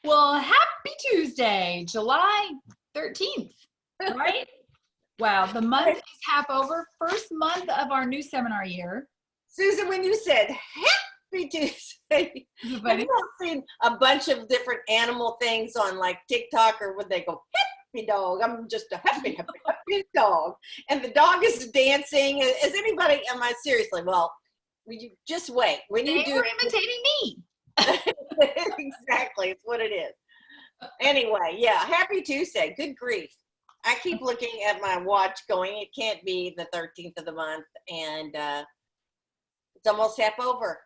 Well, happy Tuesday, July 13th, right? Wow, the month is half over. First month of our new seminar year. Susan, when you said happy Tuesday, have you all seen a bunch of different animal things on like TikTok or would they go, happy dog? I'm just a happy dog. And the dog is dancing. Is anybody, am I seriously? Well, you just wait. When you They were imitating me. Exactly, it's what it is. Anyway, yeah, happy Tuesday. Good grief. I keep looking at my watch going, it can't be the 13th of the month, and it's almost half over.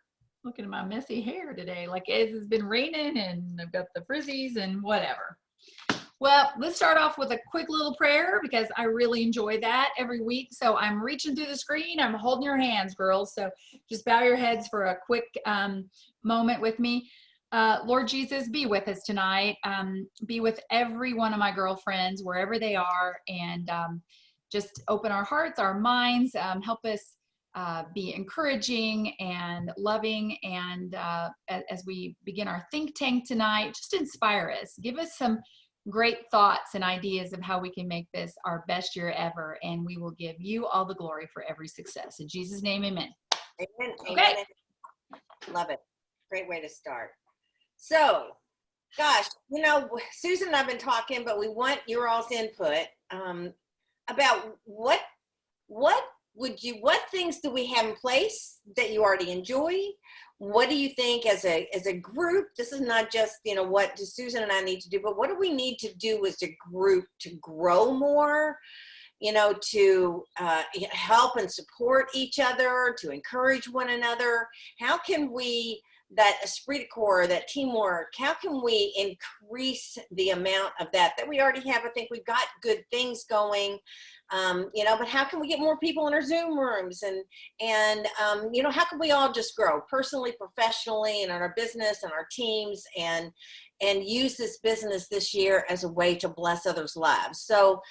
Looking at my messy hair today, like it has been raining and I've got the frizzies and whatever. Well, let's start off with a quick little prayer because I really enjoy that every week. So I'm reaching through the screen. I'm holding your hands, girls. So just bow your heads for a quick moment with me. Lord Jesus, be with us tonight. Be with every one of my girlfriends, wherever they are, and just open our hearts, our minds, help us be encouraging and loving. And as we begin our think tank tonight, just inspire us. Give us some great thoughts and ideas of how we can make this our best year ever. And we will give you all the glory for every success. In Jesus' name, amen. Amen. Okay. Amen. Love it. Great way to start. So, gosh, you know, Susan and I have been talking, but we want your all's input about what things do we have in place that you already enjoy? What do you think as a group? This is not just, you know, what do Susan and I need to do, but what do we need to do as a group to grow more, you know, to help and support each other, to encourage one another? How can we, that esprit de corps, that teamwork, how can we increase the amount of that we already have? I think we've got good things going, you know, but how can we get more people in our Zoom rooms and you know, how can we all just grow personally, professionally, and in our business and our teams, and use this business this year as a way to bless others' lives? So,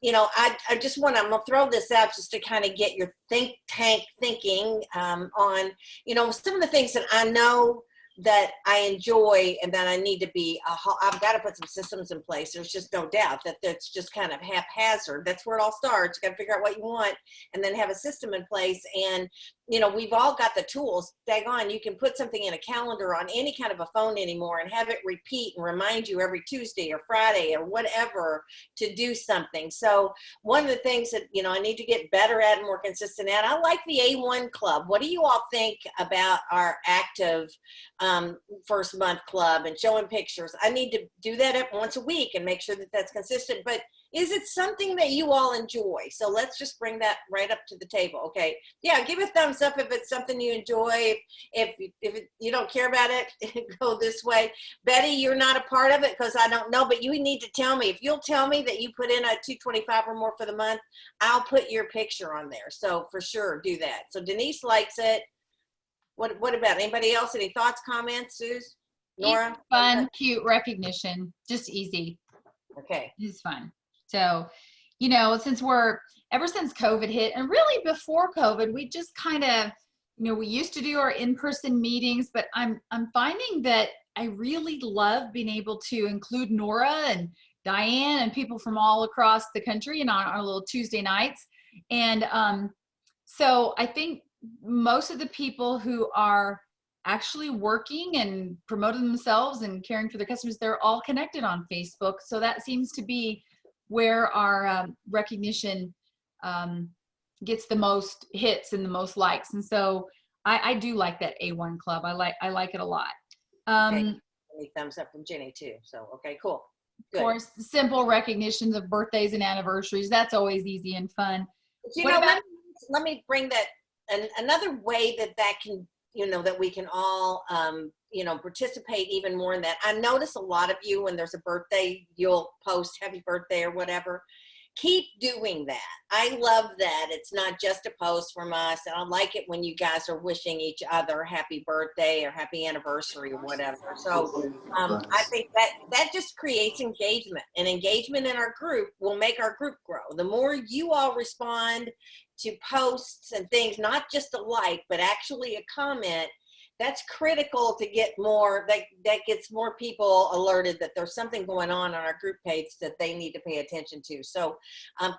you know, I'm gonna throw this out just to kind of get your think tank thinking on, you know, some of the things that I know that I enjoy and that I need to be, I've got to put some systems in place. There's just no doubt that that's just kind of haphazard. That's where it all starts. You got to figure out what you want and then have a system in place. And, you know, we've all got the tools. Daggone, you can put something in a calendar on any kind of a phone anymore and have it repeat and remind you every Tuesday or Friday or whatever to do something. So one of the things that, you know, I need to get better at and more consistent at, I like the A1 Club. What do you all think about our active first month club and showing pictures? I need to do that once a week and make sure that that's consistent. But is it something that you all enjoy? So let's just bring that right up to the table. Okay. Yeah. Give a thumbs up if it's something you enjoy. If you don't care about it, go this way. Betty, you're not a part of it because I don't know, but you need to tell me. If you'll tell me that you put in a 225 or more for the month, I'll put your picture on there. So for sure do that. So Denise likes it. What about anybody else? Any thoughts, comments, Suze? Nora? Easy, fun, cute recognition. Just easy. Okay. It's fun. So, you know, ever since COVID hit, and really before COVID, we just kind of, you know, we used to do our in-person meetings, but I'm finding that I really love being able to include Nora and Diane and people from all across the country and on our little Tuesday nights. And so I think most of the people who are actually working and promoting themselves and caring for their customers, they're all connected on Facebook. So that seems to be where our recognition gets the most hits and the most likes. And so I do like that A1 Club. I like it a lot. Okay. Thumbs up from Jenny too. So, okay, cool. Good. Of course, simple recognitions of birthdays and anniversaries. That's always easy and fun. But, you know, let me bring that, another way that can, you know, that we can all, you know, participate even more in that. I notice a lot of you, when there's a birthday, you'll post happy birthday or whatever. Keep doing that. I love that. It's not just a post from us. And I like it when you guys are wishing each other happy birthday or happy anniversary or whatever. So I think that just creates engagement, and engagement in our group will make our group grow. The more you all respond to posts and things, not just a like, but actually a comment, that's critical to get more, that gets more people alerted that there's something going on our group page that they need to pay attention to. So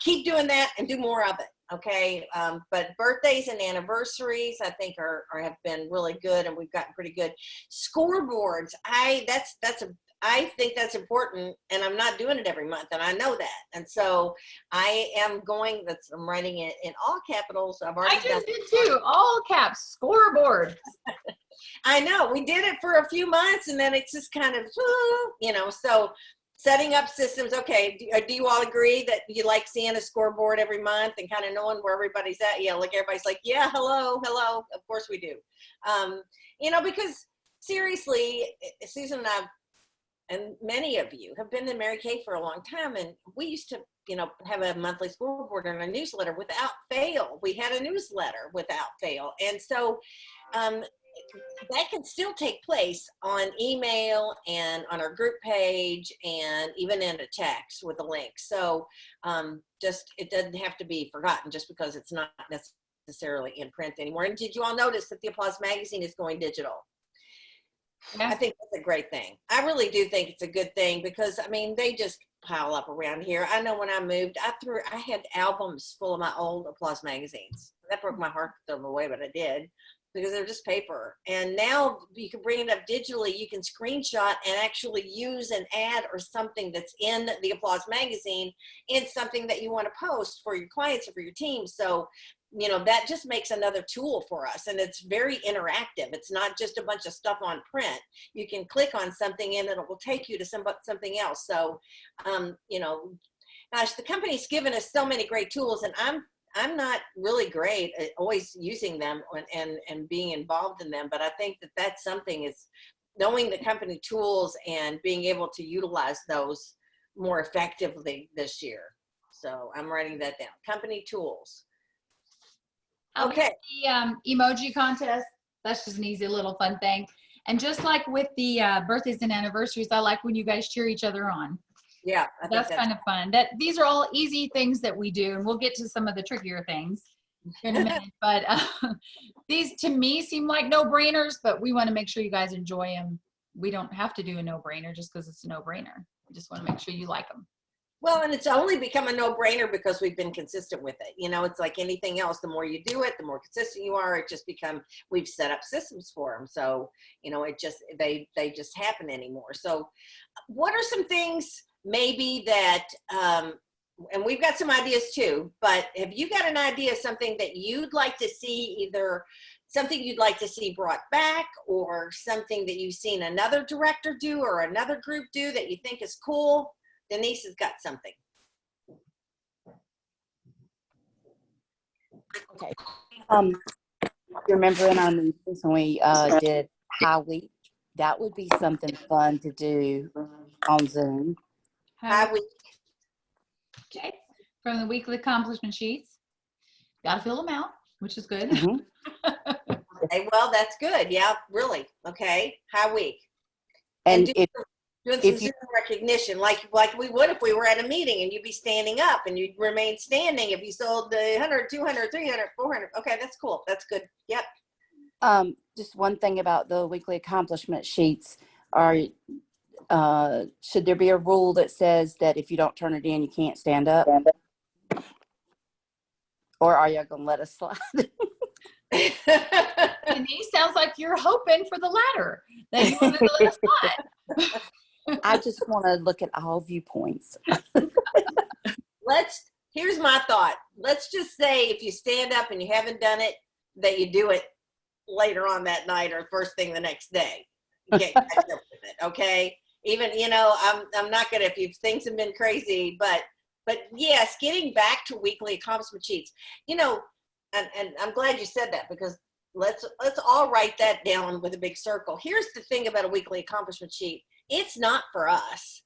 keep doing that and do more of it. Okay. But birthdays and anniversaries, I think have been really good, and we've gotten pretty good. Scoreboards. I think that's important, and I'm not doing it every month, and I know that. And so I'm writing it in all capitals. I just did too, all caps, scoreboard. I know, we did it for a few months, and then it's just kind of, so setting up systems. Okay, do you all agree that you like seeing a scoreboard every month and kind of knowing where everybody's at? Yeah, like everybody's like, yeah, hello. Of course we do. Because seriously, Susan and I, and many of you have been in Mary Kay for a long time, and we used to, have a monthly scoreboard and a newsletter without fail. We had a newsletter without fail. And so that can still take place on email and on our group page and even in a text with a link. So it doesn't have to be forgotten just because it's not necessarily in print anymore. And did you all notice that the Applause magazine is going digital? Yeah. I think that's a great thing. I really do think it's a good thing because, they just pile up around here. I know when I moved, I had albums full of my old Applause magazines. That broke my heart to throw them away, but I did because they're just paper. And now you can bring it up digitally. You can screenshot and actually use an ad or something that's in the Applause magazine in something that you want to post for your clients or for your team. So that just makes another tool for us, and it's very interactive. It's not just a bunch of stuff on print. You can click on something and it will take you to something else. So, gosh, the company's given us so many great tools, and I'm not really great at always using them and being involved in them, but I think that's something is knowing the company tools and being able to utilize those more effectively this year. So I'm writing that down. Company tools. Okay. The emoji contest, that's just an easy little fun thing. And just like with the birthdays and anniversaries, I like when you guys cheer each other on. Yeah, that's kind of fun. These are all easy things that we do, and we'll get to some of the trickier things in a minute. But these to me seem like no-brainers, but we want to make sure you guys enjoy them. We don't have to do a no-brainer just because it's a no-brainer. We just want to make sure you like them. Well, and it's only become a no-brainer because we've been consistent with it. It's like anything else. The more you do it, the more consistent you are. It just we've set up systems for them. So, they just happen anymore. So what are some things maybe that, and we've got some ideas too, but have you got an idea of something that you'd like to see, either something you'd like to see brought back or something that you've seen another director do or another group do that you think is cool? Denise has got something. Okay. You remember in our meetings when we did High Week? That would be something fun to do on Zoom. High Week. Okay. From the weekly accomplishment sheets. Got to fill them out, which is good. Mm-hmm. Okay, well, that's good. Yeah, really. Okay. High Week. And doing some Zoom recognition, like we would if we were at a meeting, and you'd be standing up and you'd remain standing if you sold 100, 200, 300, 400. Okay, that's cool. That's good. Yep. Just one thing about the weekly accomplishment sheets should there be a rule that says that if you don't turn it in, you can't stand up? Or are you going to let us slide? Denise, sounds like you're hoping for the latter, that you want to let us slide. I just want to look at all viewpoints. Here's my thought. Let's just say if you stand up and you haven't done it, that you do it later on that night or first thing the next day. You get catch up with it, okay? Even, I'm not gonna, if things have been crazy, but yes, getting back to weekly accomplishment sheets, and I'm glad you said that, because let's all write that down with a big circle. Here's the thing about a weekly accomplishment sheet. It's not for us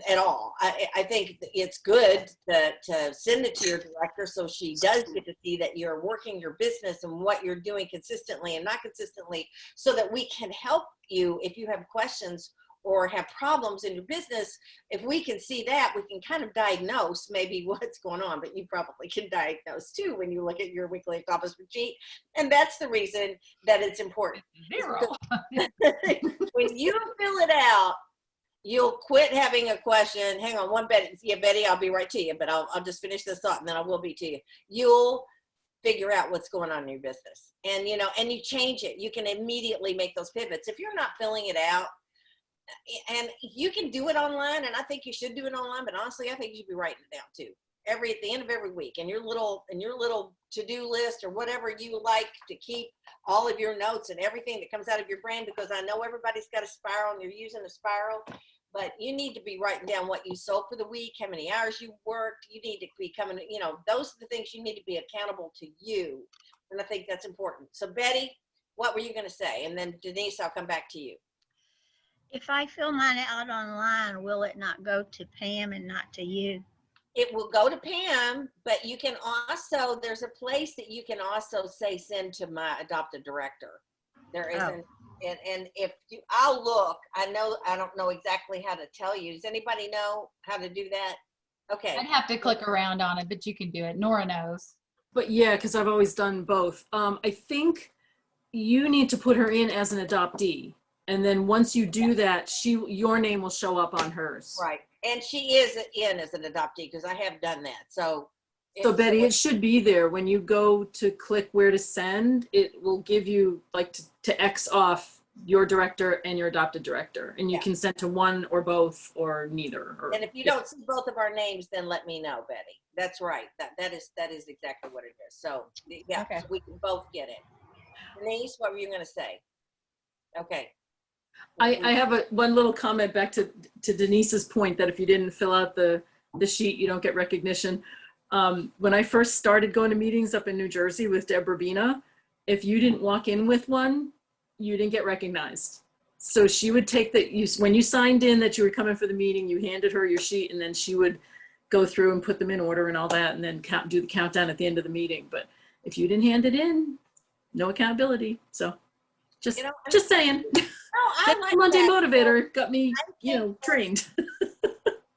at all. I think it's good to send it to your director so she does get to see that you're working your business and what you're doing consistently and not consistently, so that we can help you if you have questions or have problems in your business, if we can see that, we can kind of diagnose maybe what's going on. But you probably can diagnose too when you look at your weekly accomplishment sheet. And that's the reason that it's important. 0. When you fill it out, you'll quit having a question. Hang on, one Betty. Yeah, Betty, I'll be right to you, but I'll just finish this thought and then I will be to you. You'll figure out what's going on in your business. And, you know, and you change it. You can immediately make those pivots. If you're not filling it out, and you can do it online, and I think you should do it online, but honestly, I think you should be writing it down too. At the end of every week, and your little to-do list or whatever you like to keep all of your notes and everything that comes out of your brain, because I know everybody's got a spiral and you're using a spiral, but you need to be writing down what you sold for the week, how many hours you worked. You need to be coming, you know, those are the things you need to be accountable to you. And I think that's important. So Betty, what were you going to say? And then Denise, I'll come back to you. If I fill mine out online, will it not go to Pam and not to you? It will go to Pam, but you can also, there's a place that you can also say, send to my adopted director. There isn't, and if you, I'll look, I don't know exactly how to tell you. Does anybody know how to do that? Okay. I'd have to click around on it, but you can do it. Nora knows. But yeah, because I've always done both. I think you need to put her in as an adoptee. And then once you do that, your name will show up on hers. Right. And she is in as an adoptee because I have done that. So Betty, it should be there. When you go to click where to send, it will give you like to X off your director and your adopted director. And you can send to one or both or neither. And if you don't see both of our names, then let me know, Betty. That's right. That is exactly what it is. So yeah, Okay. so we can both get it. Denise, what were you going to say? Okay. I have one little comment back to Denise's point that if you didn't fill out the sheet, you don't get recognition. When I first started going to meetings up in New Jersey with Deb Rubina, if you didn't walk in with one, you didn't get recognized. So she would take when you signed in that you were coming for the meeting, you handed her your sheet, and then she would go through and put them in order and all that, and then do the countdown at the end of the meeting. But if you didn't hand it in, no accountability. So just saying. I like Monday that. motivator got me, trained.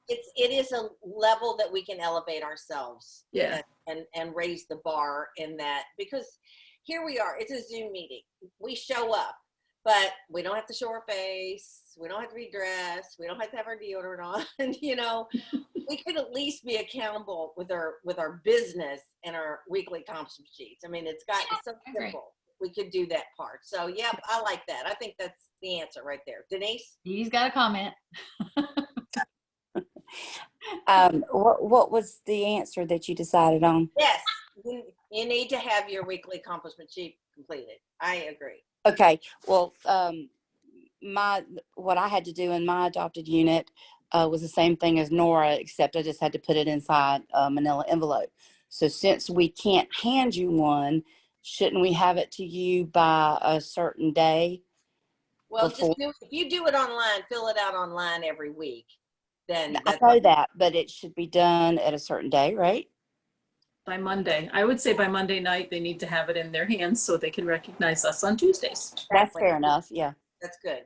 It is a level that we can elevate ourselves. Yeah. And raise the bar in that, because here we are, it's a Zoom meeting. We show up, but we don't have to show our face. We don't have to be dressed. We don't have to have our deodorant on. We could at least be accountable with our business and our weekly accomplishment sheets. I mean, it's so simple. We could do that part. So yeah, I like that. I think that's the answer right there. Denise? He's got a comment. What was the answer that you decided on? Yes, you need to have your weekly accomplishment sheet completed. I agree. Okay. Well, what I had to do in my adopted unit was the same thing as Nora, except I just had to put it inside a manila envelope. So since we can't hand you one, shouldn't we have it to you by a certain day? Well, if you do it online, fill it out online every week. Then I know that, but it should be done at a certain day, right? By Monday. I would say by Monday night, they need to have it in their hands so they can recognize us on Tuesdays. That's fair enough. Yeah. That's good.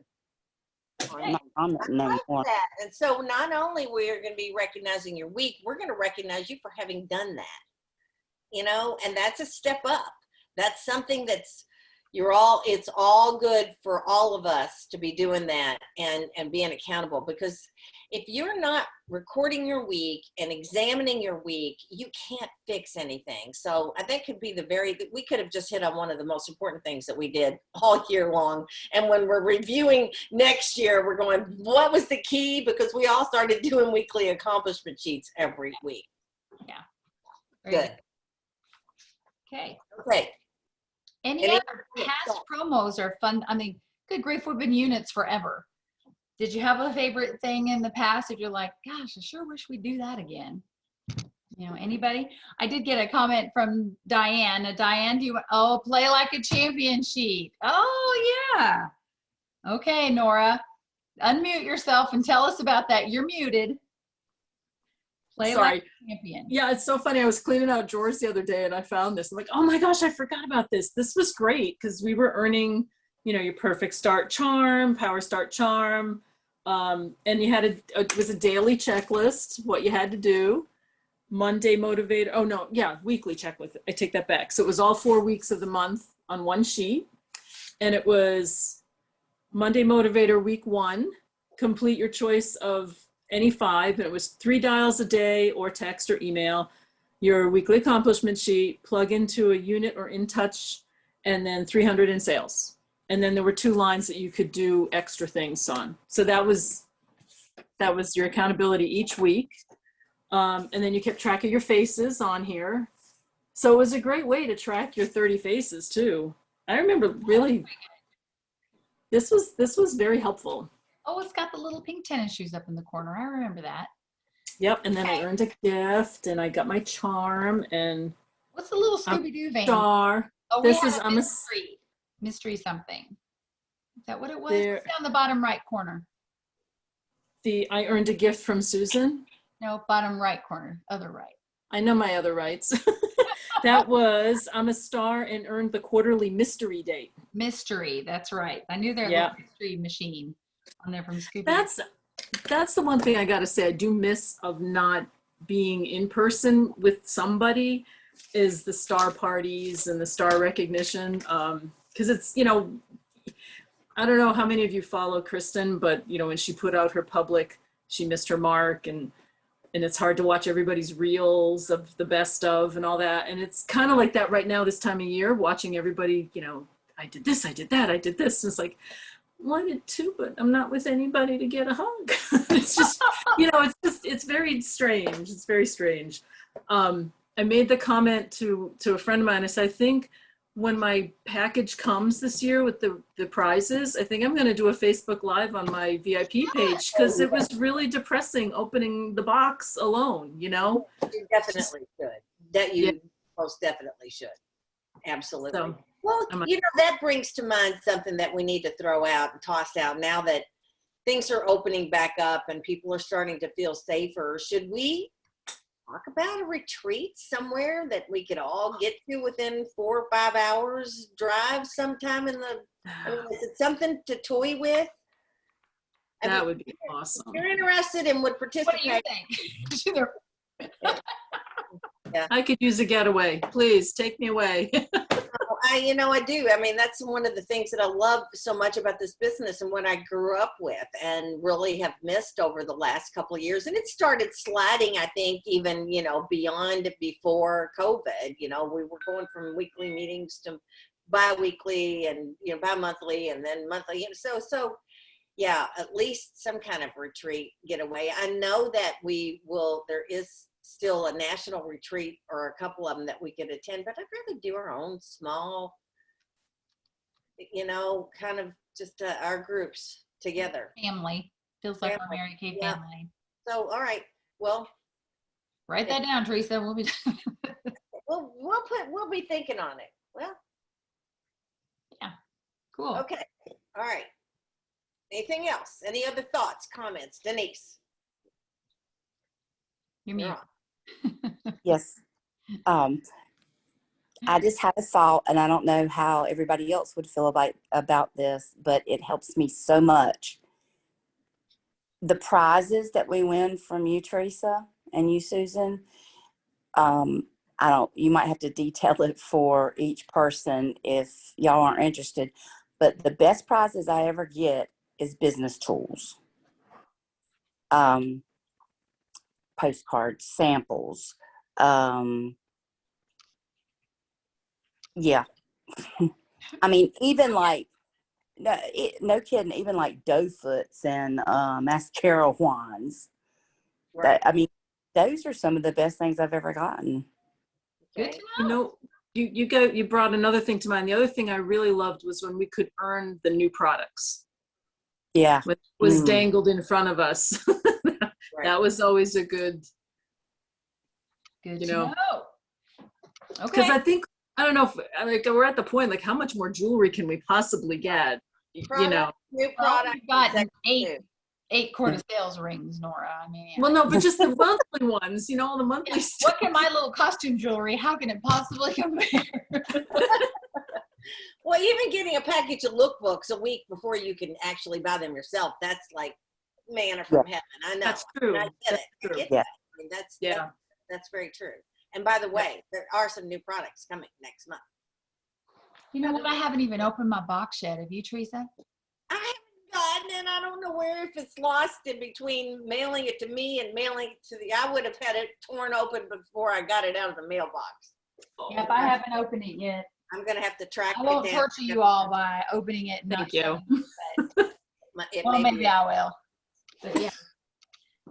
I'm not on that no like more. that. And so not only we're going to be recognizing your week, we're going to recognize you for having done that, and that's a step up. That's something it's all good for all of us to be doing that and being accountable, because if you're not recording your week and examining your week, you can't fix anything. So that could be we could have just hit on one of the most important things that we did all year long. And when we're reviewing next year, we're going, what was the key? Because we all started doing weekly accomplishment sheets every week. Yeah. Good. Okay. Okay. Any other past promos are fun? I mean, good grief, we've been units forever. Did you have a favorite thing in the past that you're like, gosh, I sure wish we'd do that again? Anybody? I did get a comment from Diane. Diane, play like a champion sheet. Oh, yeah. Okay, Nora, unmute yourself and tell us about that. You're muted. Play like a champion. Yeah, it's so funny. I was cleaning out drawers the other day and I found this. I'm like, oh my gosh, I forgot about this. This was great because we were earning, your perfect start charm, power start charm, And you had it was a daily checklist, what you had to do. Monday motivator. Oh no, yeah, weekly checklist. I take that back. So it was all 4 weeks of the month on one sheet. And it was Monday motivator week 1, complete your choice of any 5. And it was 3 dials a day or text or email. Your weekly accomplishment sheet, plug into a unit or in touch, and then 300 in sales. And then there were 2 lines that you could do extra things on. So that was your accountability each week. And then you kept track of your faces on here. So it was a great way to track your 30 faces too. I remember really, this was very helpful. Oh, it's got the little pink tennis shoes up in the corner. I remember that. Yep. And then I earned a gift and I got my charm and What's the little Scooby-Doo vein? star. Oh, This we is, have a I'm a, mystery something. Is that what it was? There- It's down the bottom right corner. I earned a gift from Susan. No, bottom right corner, other right. I know my other rights. That was, I'm a star and earned the quarterly mystery date. Mystery, that's right. I knew their Yeah. little mystery machine on there from Scooby. That's the one thing I gotta say I do miss of not being in person with somebody is the star parties and the star recognition. Because it's, I don't know how many of you follow Kristen, but when she put out her public, she missed her mark and it's hard to watch everybody's reels of the best of and all that. And it's kind of like that right now, this time of year, watching everybody, I did this, I did that, I did this. And it's like, well, I did too, but I'm not with anybody to get a hug. It's just, it's very strange. It's very strange. I made the comment to a friend of mine. I said, I think when my package comes this year with the prizes, I think I'm going to do a Facebook Live on my VIP page because it was really depressing opening the box alone, You definitely should. That you Yeah. most definitely should. Absolutely. So, Well, I'm a- that brings to mind something that we need to throw out and toss out now that things are opening back up and people are starting to feel safer. Should we talk about a retreat somewhere that we could all get to within 4 or 5 hours drive sometime is it something to toy with? that would be awesome. If you're interested and would What do you participate, think? I could use a getaway. Please take me away. I do. I mean, that's one of the things that I love so much about this business and what I grew up with and really have missed over the last couple of years. And it started sliding, I think, even, beyond before COVID. We were going from weekly meetings to bi-weekly and, bi-monthly and then monthly. So yeah, at least some kind of retreat getaway. I know that there is still a national retreat or a couple of them that we could attend, but I'd rather do our own small, kind of just our groups together. Family. Feels like our Family, Mary Kay yeah. family. So, all right, well, Write that down, Teresa. We'll be we'll be thinking on it. Well, cool. okay, all right. Anything else? Any other thoughts, comments? Denise, You mean you're on. Yes. I just had a thought, and I don't know how everybody else would feel about this, but it helps me so much. The prizes that we win from you, Teresa, and you, Susan, you might have to detail it for each person if y'all aren't interested, but the best prizes I ever get is business tools. Postcards, samples. Yeah. I mean, even like, no kidding, even like doe foots and mascara wands. Right. Those are some of the best things I've ever gotten. Good Okay. to know. You brought another thing to mind. The other thing I really loved was when we could earn the new products. Yeah. When it was Mm. dangled in front of us. Right. That was always a good, Good You to know. know. because Okay. I don't know if we're at the point, like how much more jewelry can we possibly get? New New Well, product. we've gotten section eight two. quarter sales rings, Nora. I mean, Well, no, but just the monthly ones, all the monthly stuff. what can my little costume jewelry, how can it possibly compare? Well, even getting a package of lookbooks a week before you can actually buy them yourself, that's like manna from heaven. I know. That's true. I get That's it. I true. get Yeah. that. I mean, Yeah. that's very true. And by the way, there are some new products coming next month. You know what? I haven't even opened my box yet. Have you, Teresa? I haven't gotten it. I don't know where, if it's lost in between mailing it to me and mailing it to I would have had it torn open before I got it out of the mailbox. Yep, I haven't opened it yet. I'm going to have to track I it won't down. torture you all by opening it. And Thank not you. showing you, It well, may maybe be- I will. But yeah.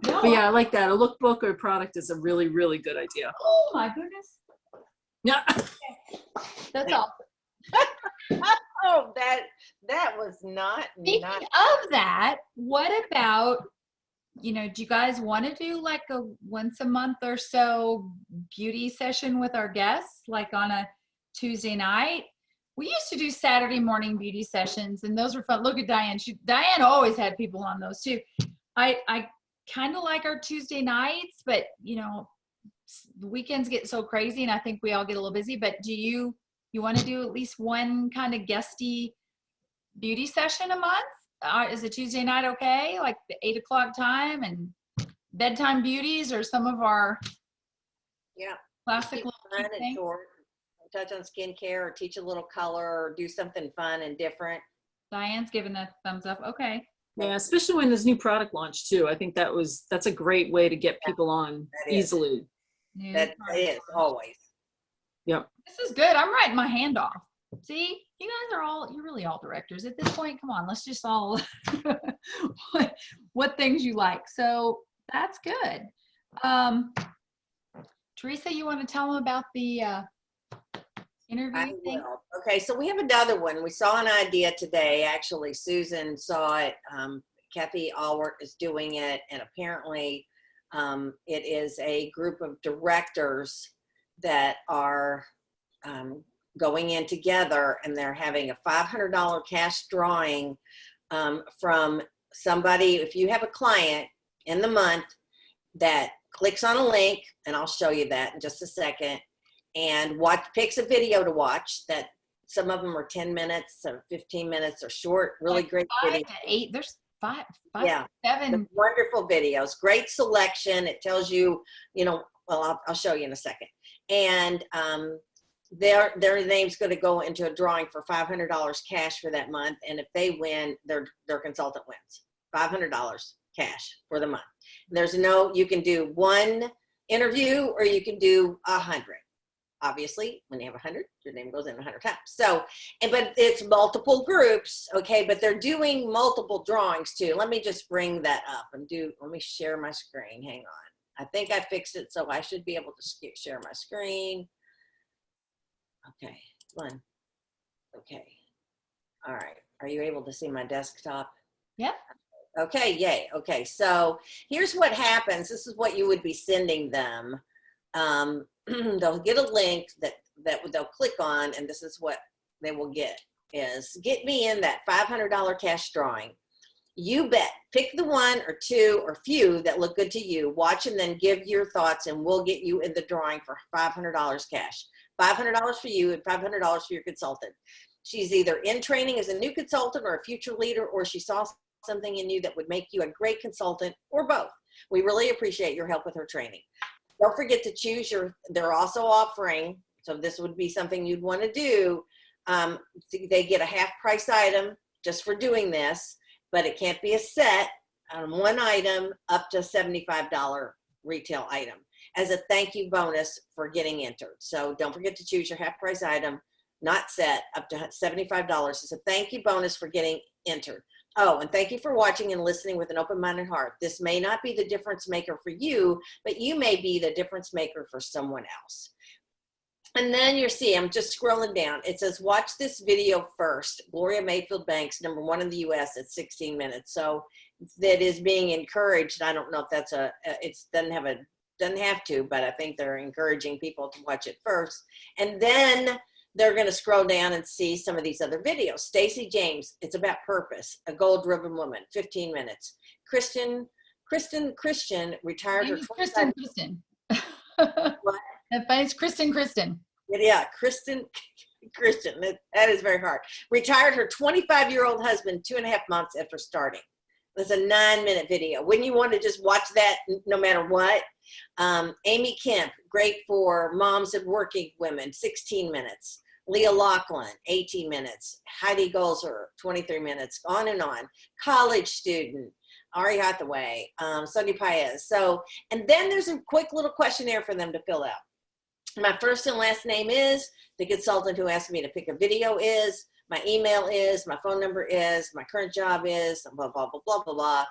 No, But yeah, I like that. A lookbook or product is a really, really good idea. oh my goodness. Yeah. That's all. Oh, that was not. Speaking of that, what about, do you guys want to do like a once a month or so beauty session with our guests, like on a Tuesday night? We used to do Saturday morning beauty sessions, and those were fun. Look at Diane. Diane always had people on those too. I kind of like our Tuesday nights, but the weekends get so crazy, and I think we all get a little busy. But do you want to do at least one kind of guesty beauty session a month? Is a Tuesday night okay? Like the 8 o'clock time and bedtime beauties, or some of our classic Keep little it fun cute and things? short. Touch on skincare or teach a little color or do something fun and different. Diane's giving a thumbs up. Okay. Yeah, especially when there's new product launch too. I think that's a great way to get people on That is. easily. New That product is launch. always. This is good. I'm writing my hand off. See, you guys are you're really all directors at this point. Come on, let's just all what things you like. So that's good. Teresa, you want to tell them about the interview I thing? will. Okay, so we have another one. We saw an idea today. Actually, Susan saw it. Kathy Allward is doing it, and apparently it is a group of directors that are going in together, and they're having a $500 cash drawing from somebody. If you have a client in the month that clicks on a link, and I'll show you that in just a second, and picks a video to watch, that some of them are 10 minutes or 15 minutes or short, really Like great 5 videos. to 8. There's five, Yeah. 7. Wonderful videos, great selection. It tells you, well, I'll show you in a second. And their name's going to go into a drawing for $500 cash for that month. And if they win, their consultant wins $500 cash for the month. You can do one interview or you can do 100. Obviously, when you have 100, your name goes in 100 times. So, but it's multiple groups, okay? But they're doing multiple drawings too. Let me just bring that up and let me share my screen. Hang on. I think I fixed it, so I should be able to share my screen. Okay, one. Okay. All right. Are you able to see my desktop? Yep. Okay, yay. Okay, so here's what happens. This is what you would be sending them. They'll get a link that they'll click on, and this is what they will get me in that $500 cash drawing. You bet. Pick the one or two or few that look good to you. Watch and then give your thoughts, and we'll get you in the drawing for $500 cash. $500 for you and $500 for your consultant. She's either in training as a new consultant or a future leader, or she saw something in you that would make you a great consultant, or both. We really appreciate your help with her training. Don't forget to choose they're also offering, so this would be something you'd want to do. They get a half price item just for doing this, but it can't be a set on one item up to $75 retail item as a thank you bonus for getting entered. So don't forget to choose your half price item, not set, up to $75. It's a thank you bonus for getting entered. Oh, and thank you for watching and listening with an open-minded heart. This may not be the difference maker for you, but you may be the difference maker for someone else. And then you see, I'm just scrolling down. It says, watch this video first. Gloria Mayfield Banks, #1 in the US at 16 minutes. So that is being encouraged. I don't know if that's doesn't have to, but I think they're encouraging people to watch it first. And then they're going to scroll down and see some of these other videos. Stacey James, it's about purpose. A goal-driven woman, 15 minutes. Kristen retired her. Kristen. What? It's Kristen. Yeah, Kristen. That is very hard. Retired her 25-year-old husband 2.5 months after starting. It's a 9-minute video. Wouldn't you want to just watch that no matter what? Amy Kemp, great for moms of working women, 16 minutes. Leah Laughlin, 18 minutes. Heidi Golzer, 23 minutes. On and on. College student, Ari Hathaway, Sonia Paez. So, and then there's a quick little questionnaire for them to fill out. My first and last name is, the consultant who asked me to pick a video is, my email is, my phone number is, my current job is, blah, blah, blah, blah, blah, blah.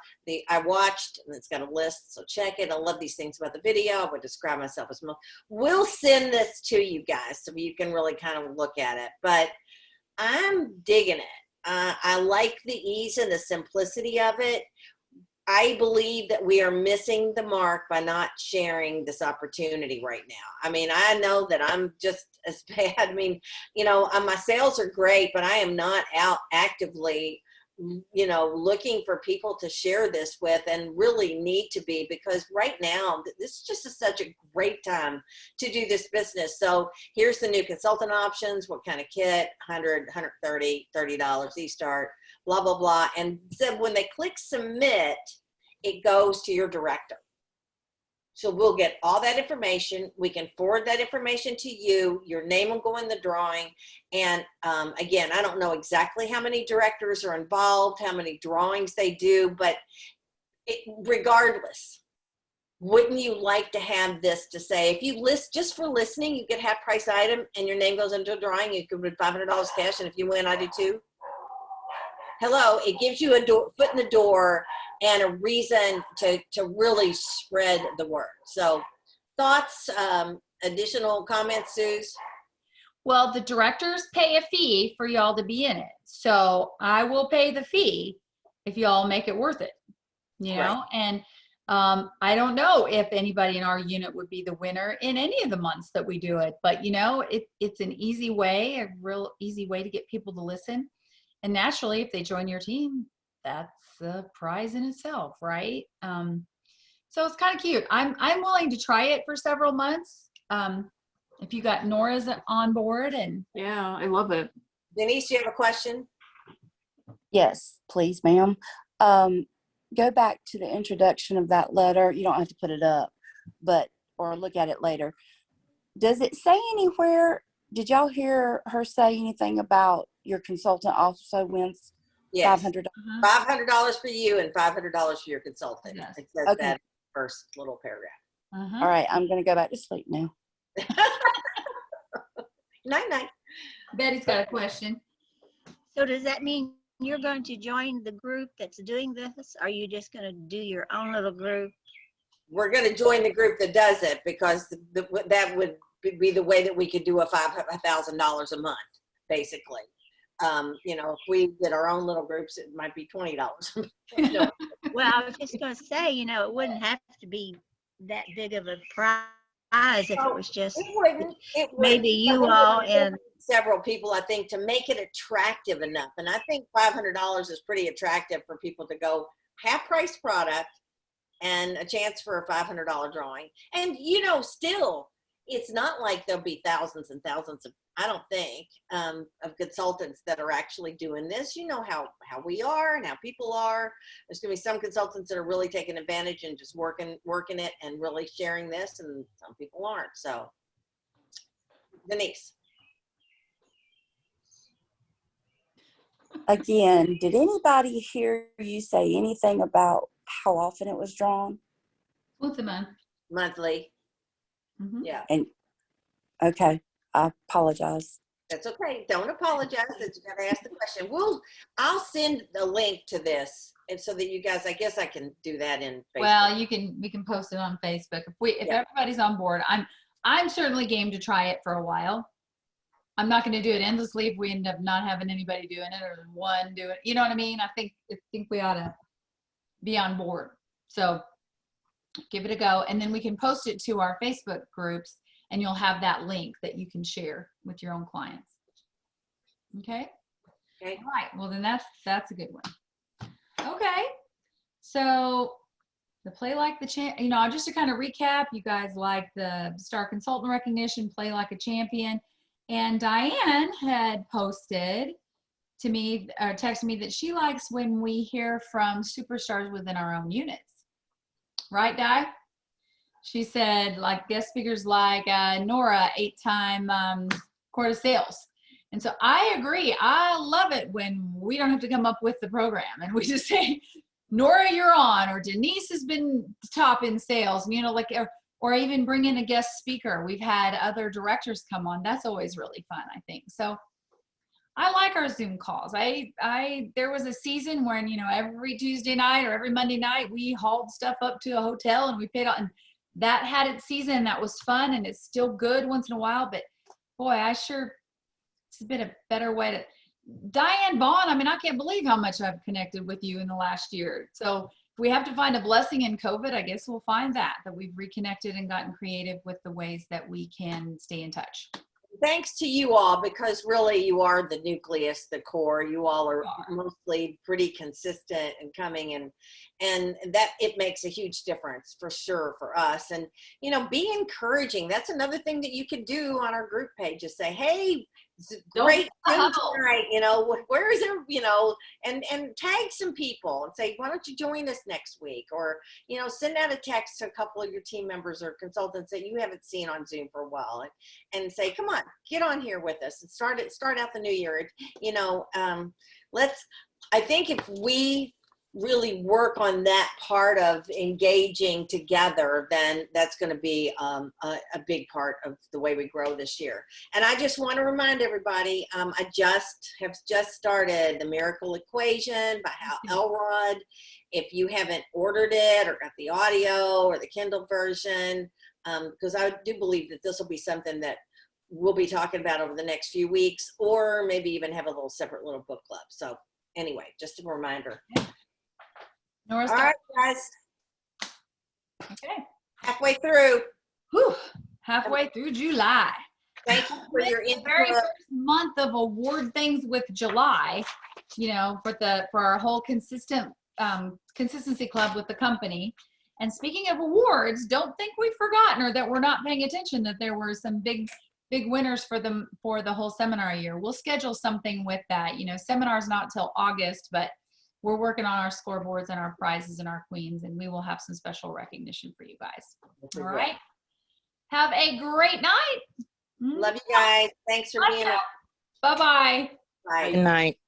I watched, and it's got a list, so check it. I love these things about the video. I would describe myself as, we'll send this to you guys so you can really kind of look at it. But I'm digging it. I like the ease and the simplicity of it. I believe that we are missing the mark by not sharing this opportunity right now. I mean, I know that I'm just as bad. I mean, you know, my sales are great, but I am not out actively, you know, looking for people to share this with, and really need to be, because right now, this just is such a great time to do this business. So here's the new consultant options. What kind of kit? $100, $130, $30 e-start, blah, blah, blah. And then when they click submit, it goes to your director. So we'll get all that information. We can forward that information to you. Your name will go in the drawing. And again, I don't know exactly how many directors are involved, how many drawings they do, but regardless, wouldn't you like to have this to say, if you list just for listening, you get half price item and your name goes into a drawing, you could win $500 cash. And if you win, I do too. Hello, it gives you a foot in the door and a reason to really spread the word. So thoughts, additional comments, Suze? Well, the directors pay a fee for y'all to be in it. So I will pay the fee if y'all make it worth it, you know? And I don't know if anybody in our unit would be the winner in any of the months that we do it, but you know, it's an easy way, a real easy way to get people to listen. And naturally, if they join your team, that's a prize in itself, right? So it's kind of cute. I'm willing to try it for several months. If you got Nora's on board. And Yeah, I love it. Denise, do you have a question? Yes, please, ma'am. Go back to the introduction of that letter. You don't have to put it up, or look at it later. Does it say anywhere, did y'all hear her say anything about your consultant also wins Yes. $500? $500 for you and $500 for your consultant. Yes. It says Okay. that first little paragraph. All right, I'm going to go back to sleep now. Night. Betty's got a question. So does that mean you're going to join the group that's doing this? Or are you just going to do your own little group? We're going to join the group that does it, because that would be the way that we could do a $5,000 a month, basically. You know, if we did our own little groups, it might be $20. No. Well, I was just going to say, you know, it wouldn't have to be that big of a prize if it was just It wouldn't. maybe you all and several people, I think, to make it attractive enough. And I think $500 is pretty attractive for people to go half price product and a chance for a $500 drawing. And, you know, still, it's not like there'll be thousands and thousands of, I don't think, of consultants that are actually doing this. You know how we are and how people are. There's going to be some consultants that are really taking advantage and just working it and really sharing this, and some people aren't. So, Denise. Again, did anybody hear you say anything about how often it was drawn? Once a month. Monthly. Mhm. Yeah, And okay, I apologize. that's okay. Don't apologize that you got to ask the question. I'll send a link to this, and so that you guys, I guess I can do that in Facebook. Well, we can post it on Facebook. If everybody's on board, I'm certainly game to try it for a while. I'm not going to do it endlessly if we end up not having anybody doing it or one doing it. You know what I mean? I think we ought to be on board. So give it a go, and then we can post it to our Facebook groups, and you'll have that link that you can share with your own clients. Okay? Okay. All right. Well, then that's a good one. Okay. So the Play Like the Champ, you know, just to kind of recap, you guys like the Star Consultant Recognition, Play Like a Champion. And Diane had posted to me, or texted me that she likes when we hear from superstars within our own units. Right, Di? She said, like, guest speakers like Nora, 8-time Court of Sales. And so I agree. I love it when we don't have to come up with the program and we just say, Nora, you're on, or Denise has been top in sales, and, you know, like, or even bring in a guest speaker. We've had other directors come on. That's always really fun, I think. So I like our Zoom calls. There was a season when, you know, every Tuesday night or every Monday night, we hauled stuff up to a hotel and we paid out, and that had its season. That was fun, and it's still good once in a while. But boy, it's been a better way to. Diane Bond, I mean, I can't believe how much I've connected with you in the last year. So if we have to find a blessing in COVID, I guess we'll find that we've reconnected and gotten creative with the ways that we can stay in touch. Thanks to you all, because really you are the nucleus, the core. You all are mostly pretty consistent and coming, and that it makes a huge difference for sure for us. And, you know, be encouraging. That's another thing that you could do on our group page, is say, hey, great Zoom tonight, you know, where is it, you know, and tag some people and say, why don't you join us next week? Or, you know, send out a text to a couple of your team members or consultants that you haven't seen on Zoom for a while, and say, come on, get on here with us and start out the new year. You know, I think if we really work on that part of engaging together, then that's going to be a big part of the way we grow this year. And I just want to remind everybody, I have just started the Miracle Equation by Hal Elrod. If you haven't ordered it or got the audio or the Kindle version, because I do believe that this will be something that we'll be talking about over the next few weeks, or maybe even have a little separate little book club. So anyway, just a reminder. Nora's all right, guys. Okay. Halfway through. Whew, halfway through July. Thank you for your It's the very input. first month of award things with July, you know, for our whole consistency club with the company. And speaking of awards, don't think we've forgotten or that we're not paying attention, that there were some big winners for the whole seminar year. We'll schedule something with that. You know, seminar's not till August, but we're working on our scoreboards and our prizes and our queens, and we will have some special recognition for you guys. All right. Have a great night. Love you guys. Thanks for being here. Bye-bye. Bye. Good night.